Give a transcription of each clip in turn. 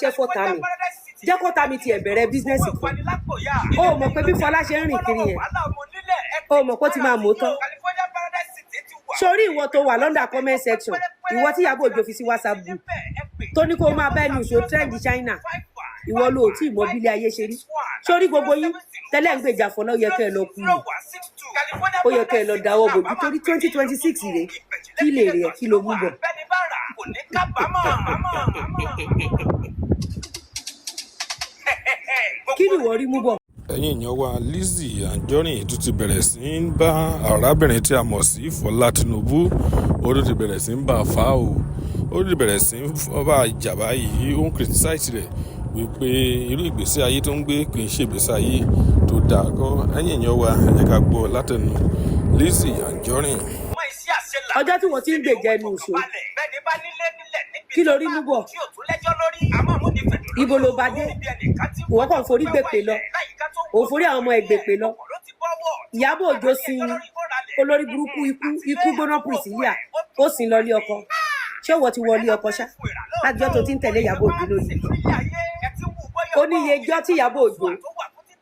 ṣe fọ́tà mi jẹ́ kó ta mi tiẹ̀ bẹ̀rẹ̀ bísínẹ́sì kan ó mọ̀ pé bí Fọlá ṣe ń rìn kiri yẹn ó mọ̀ pé ó ti máa mọ̀ tán sórí ìwọ tó wà lọ́ndà comment section ìwọ tí Ìyábọ̀ Òjó fi sí WhatsApp group tó ní kó máa bẹ́ẹ̀ ní ìṣó trend China ìwọ ló tí ìmọ̀ bílé ayé ṣe rí sórí gbogbo yín tẹ́lẹ̀ ń gbèjà Fọlá ó yẹ kẹ́ ẹ lọ kú ni ó yẹ kẹ́ ẹ lọ dáwọ́ bòjú torí 2026 rèé kí lè rè kí ló mú bọ̀. kí ni ìwọ rí mú bọ̀. ẹ̀yin èèyàn wa Lizzy Anjorin tún ti bẹ̀rẹ̀ sí í bá arábìnrin tí a mọ̀ sí Fọlá Tinubu ó tún ti bẹ̀rẹ̀ sí í bá a fà ó ti bẹ̀rẹ̀ sí í bá a jà báyìí ó ń criticize rẹ̀ wípé irú ìgbésí ayé tó ń gbé kì í ṣe ìgbésí ayé tó dáa kọ́. ẹ̀yin èèyàn wa ẹ jẹ́ ká gbọ́ látẹnu Lizzy Anjorin. ọjọ́ tí wọ́n ti ń gbèjà ẹnu ìṣó kí ló rí mú bọ̀ ibo ló bá dé ìwọ kàn forí gbèpè lọ òun forí àwọn ọmọ ẹ̀ gbèpè lọ Ìyábọ̀ Òjó sí olórí burúkú ikú gbóná Priscilla ó sì ń lọ ilé ọkọ ṣé ìwọ ti wọlé ọkọ ṣá lájọ́ tó ti ń tẹ̀lé Ìyábọ̀ Òjó lónìí ó ní iye ẹjọ́ tí Ìyábọ̀ Òjó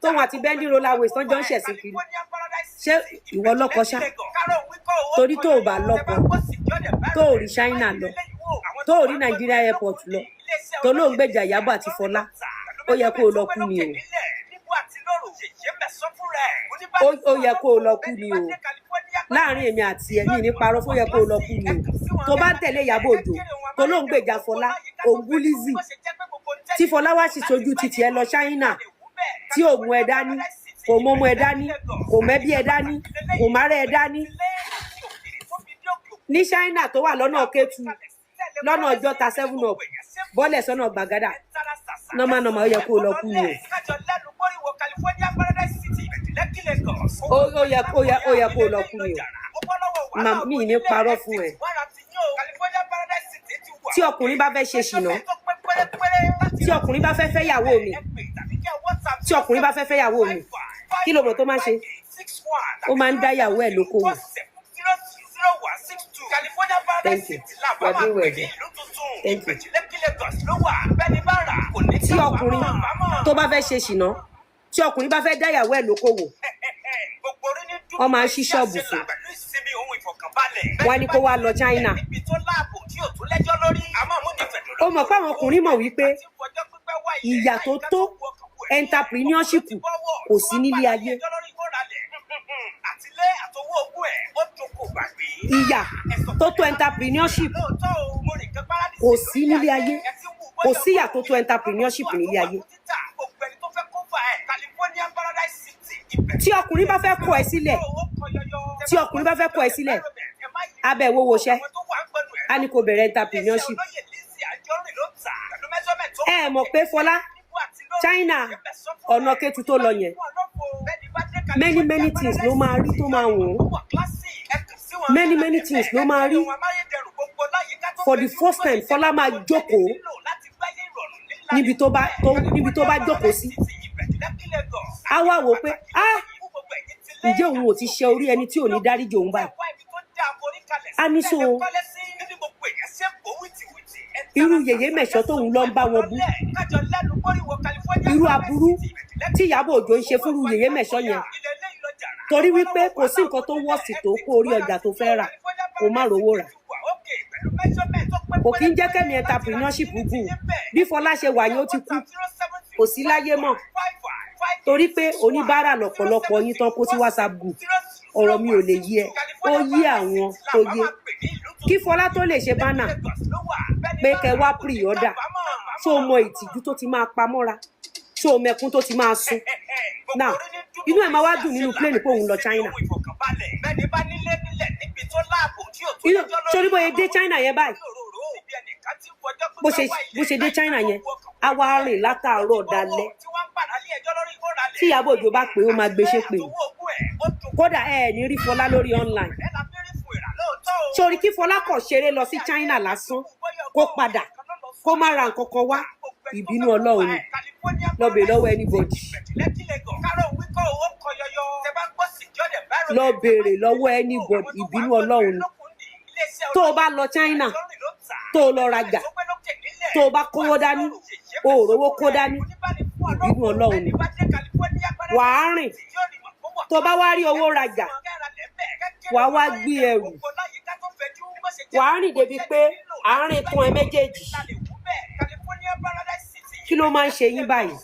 tóun àti Bendy Rollerway tán jọ ń ṣẹ̀sìn kiri ṣé ìwọ lọ́kọ ṣá torí tó o bá lọ́kọ tó o rí China lọ tó o rí Nigeria airport lọ tó ló ń gbèjà Ìyábọ̀ àti Fọlá ó yẹ kó o lọ kú ni ó yẹ kó o lọ kú ni o láàrin èmi àti ẹ̀mí ní parọ́ fún yẹ kó o lọ kú ni o tó bá ń tẹ̀lé Ìyábọ̀ Òjó tó ló ń gbèjà Fọlá ògún Lizzy tí Fọlá wá sì sojú títì ẹ lọ China tí ò mú ẹ dání kò mọ ọmọ ẹ dání kò mẹ́bí ẹ dání kò márẹ́ ẹ dání ní China tó wà lọ́nà Kétu lọ́nà Ọjọ́ta 7up bọ́lẹ̀ sọ́nà Gbàgádà nọ́mà ó yẹ kó o lọ kú ni o ó yẹ kó o lọ kú ni o mi ní parọ́ fún ẹ tí ọkùnrin bá fẹ́ ṣe ṣìnà tí ọkùnrin bá fẹ́ fẹ́ yàwó mi tí ọkùnrin bá fẹ́ fẹ́ yàwó mi kí ló mọ̀ tó máa ṣe ó máa ń dá yàwó ẹ̀ lókòwò. Thank you. You're doing well there. Thank you. Tí ọkùnrin tó bá fẹ́ ṣe ṣìnà tí ọkùnrin bá fẹ́ dá yàwó ẹ̀ lókòwò wọ́n máa ń ṣí ṣọ́ọ̀bù fún wọ́n ní kó wá lọ China. ó mọ̀ pé àwọn ọkùnrin mọ̀ wípé ìyà tó tó entrepreneurship kò sí nílé ayé. ìyà tó tó entrepreneurship kò sí nílé ayé kò sí ìyà tó tó entrepreneurship nílé ayé. tí ọkùnrin bá fẹ́ kọ̀ ẹ́ sílẹ̀ tí ọkùnrin bá fẹ́ kọ̀ ẹ́ sílẹ̀ abẹ́ wo woṣẹ́ a ní kò bẹ̀rẹ̀ entrepreneurship. ẹ mọ̀ pé Fọlá China ọ̀nà Kétu tó lọ yẹn many things ló máa rí tó máa wọ̀n many things ló máa rí for the first time Fọlá máa jókòó níbi tó bá jókòó sí á wá wò pé ǹjẹ́ òun ò ti ṣe orí ẹni tí ò ní dáríjì òun báyìí á ní so irú yèyé mẹ̀ṣọ́ tóun lọ ń bá wọn bú irú aburú tí Ìyábọ̀ Òjó ń ṣe fúnrú yèyé mẹ̀ṣọ́ yẹn torí wípé kò sí nǹkan tó wọ́ọ̀sì tó kó orí ọjà tó fẹ́ rà kó má rówó rà kò kí ń jẹ́ kẹ́mi entrepreneurship gùn bí Fọlá ṣe wà yẹn ó ti kú kò sí láyé mọ́ torí pé oníbàárà lọ́pọ̀lọpọ̀ yín tán kó sí WhatsApp group ọ̀rọ̀ mi ò lè yí ẹ ó yí àwọn tó yé kí Fọlá tó lè ṣe bánà pé kẹ wá pre-order tó mọ ìtìjú tó ti máa pa mọ́ra tó mẹkún tó ti máa sún now inú ẹ̀ máa wá dùn nínú plane pé òun lọ China sórí bóyá dé China yẹn báyìí bó ṣe dé China yẹn á wá rìn látàárọ̀ dalẹ́ tí Ìyábọ̀ Òjó bá pè ó máa gbé ṣépè kódà ẹ ní rí Fọlá lórí online sórí kí Fọlá kàn ṣeré lọ sí China lásán kó padà kó má ra nǹkan kan wá ìbínú Ọlọ́run ni lọ bèrè lọ́wọ́ anybody lọ bèrè lọ́wọ́ anybody ìbínú Ọlọ́run ni tó o bá lọ China tó o lọ rajà tó o bá kówó dání o ò rówó kó dání ìbínú Ọlọ́run ni wàá rìn tó bá wá rí owó rajà wàá wá gbé ẹrù wàá rìn débi pé àárín tán ẹ méjèèjì kí ló máa ń ṣe yín báyìí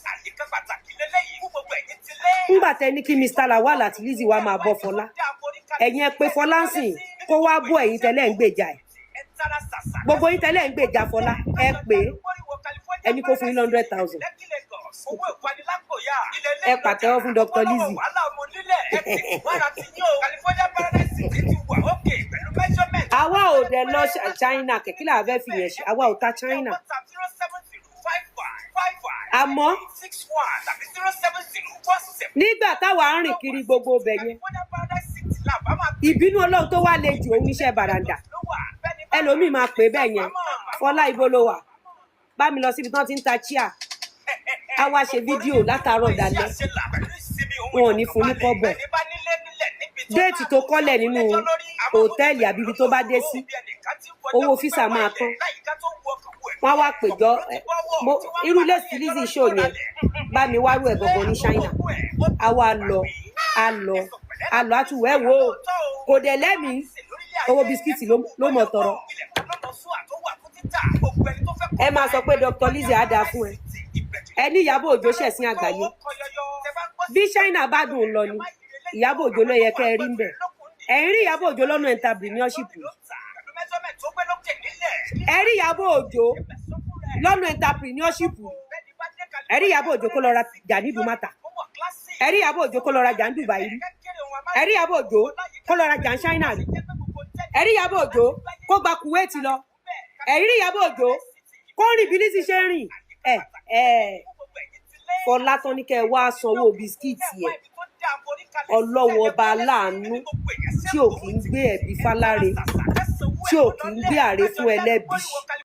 nígbà tẹ ní kí Mr. Lawal àti Lizzy wá máa bọ́ Fọlá ẹ̀yin ẹ pé Fọlá ń sìn kó wá bọ́ ẹ̀yin tẹ́lẹ̀ ń gbèjà ẹ̀ gbogbo yín tẹ́lẹ̀ ń gbèjà Fọlá ẹ pé ẹni kó fún yín 100,000 ẹ pàtẹ́wọ́ fún Dr. Lizzy. àwa ò dẹ̀ lọ China kẹ̀kí là fẹ́ fi yẹn ṣe àwa ò ta China àmọ́ nígbà táwa ń rìn kiri gbogbo ibẹ̀ yẹn ìbínú Ọlọ́run tó wá le jù òun iṣẹ́ bàràǹdà ẹlòmíì máa pè bẹ́ẹ̀ yẹn Fọlá ibo ló wà bá mi lọ síbi tí wọ́n ti ń ta chíà á wá ṣe fídíò látàárọ̀ dalẹ́ wọn ò ní fún ní kọ́bọ̀ déètì tó kọ́lẹ̀ nínú hòtẹ́ẹ̀lì àbí ibi tó bá dé sí owó físà máa tán wọ́n wá péjọ irú lẹ́sì Lizzy show yẹn bá mi wárú ẹ̀ gbọ̀ngàn ní China àwa lọ àtúwẹ̀ wò ó kò dẹ̀ lẹ́mìí owó bisikíìtì ló mọ̀ tọrọ ẹ máa sọ pé Dr. Lizzy á dáa fún ẹ ní Ìyábọ̀ Òjó ṣẹ̀sín àgbáyé bí China bá dùn lọ ni Ìyábọ̀ Òjó ló yẹ kẹ́ ẹ rí ń bẹ̀ ẹ̀ ń rí Ìyábọ̀ Òjó lọ́nà entrepreneurship ẹ rí Ìyábọ̀ Òjó lọ́nà entrepreneurship ẹ rí Ìyábọ̀ Òjó kó lọ ra jà ní Dùmátà ẹ rí Ìyábọ̀ Òjó kó lọ ra jà ní Dubai rí ẹ rí Ìyábọ̀ Òjó kó lọ ra jà ní China rí ẹ rí Ìyábọ̀ Òjó kó gba Kuwait lọ ẹ rí Ìyábọ̀ Òjó kó rìn bí Lizzy ṣe ń rìn Fọlá tán ní kẹ́ ẹ wá sanwó bisikíìtì ẹ Ọlọ́run ọba aláàánú tí ò kì í gbé ẹ̀bí fáláre tí ò kì í gbé àre fún ẹlẹ́bi